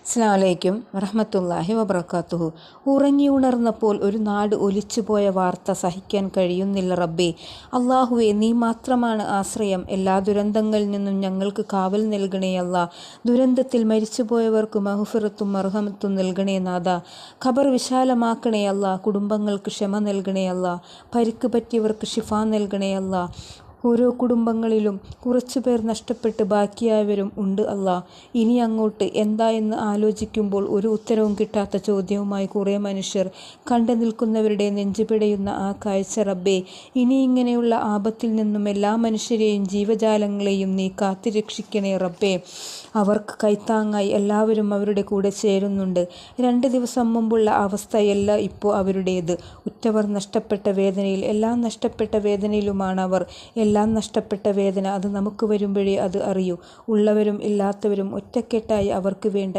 അസ്സലാമു അലൈക്കും വറഹ്മത്തുള്ളാഹി വബറകാതുഹു. ഉറങ്ങിയുണർന്നപ്പോൾ ഒരു നാട് ഒലിച്ചുപോയ വാർത്ത സഹിക്കാൻ കഴിയുന്നില്ല റബ്ബേ. അള്ളാഹുവേ, നീ മാത്രമാണ് ആശ്രയം. എല്ലാ ദുരന്തങ്ങളിൽ നിന്നും ഞങ്ങൾക്ക് കാവൽ നൽകണേ അല്ലാ. ദുരന്തത്തിൽ മരിച്ചുപോയവർക്ക് മഗ്ഫിറത്തും മർഹമത്തും നൽകണേ നാഥ. ഖബർ വിശാലമാക്കണേ അല്ലാ. കുടുംബങ്ങൾക്ക് ക്ഷമ നൽകണേ അല്ലാ. പരിക്ക് പറ്റിയവർക്ക് ശിഫ നൽകണേ അല്ലാ. ഓരോ കുടുംബങ്ങളിലും കുറച്ചു പേർ നഷ്ടപ്പെട്ട് ബാക്കിയായവരും ഉണ്ട് അല്ലാ. ഇനി അങ്ങോട്ട് എന്താ എന്ന് ആലോചിക്കുമ്പോൾ ഒരു ഉത്തരവും കിട്ടാത്ത ചോദ്യവുമായി കുറേ മനുഷ്യർ കണ്ടു നിൽക്കുന്നവരുടെ നെഞ്ചുപിടയുന്ന ആ കാഴ്ച റബ്ബേ. ഇനി ഇങ്ങനെയുള്ള ആപത്തിൽ നിന്നും എല്ലാ മനുഷ്യരെയും ജീവജാലങ്ങളെയും നീ കാത്തുരക്ഷിക്കണേ റബ്ബേ. അവർക്ക് കൈത്താങ്ങായി എല്ലാവരും അവരുടെ കൂടെ ചേരുന്നുണ്ട്. 2 ദിവസം മുമ്പുള്ള അവസ്ഥയല്ല ഇപ്പോൾ അവരുടേത്. ഉറ്റവർ നഷ്ടപ്പെട്ട വേദനയിൽ, എല്ലാം നഷ്ടപ്പെട്ട വേദനയിലുമാണ് അവർ. എല്ലാം നഷ്ടപ്പെട്ട വേദന അത് നമുക്ക് വരുമ്പോഴേ അത് അറിയൂ. ഉള്ളവരും ഇല്ലാത്തവരും ഒറ്റക്കെട്ടായി അവർക്ക് വേണ്ട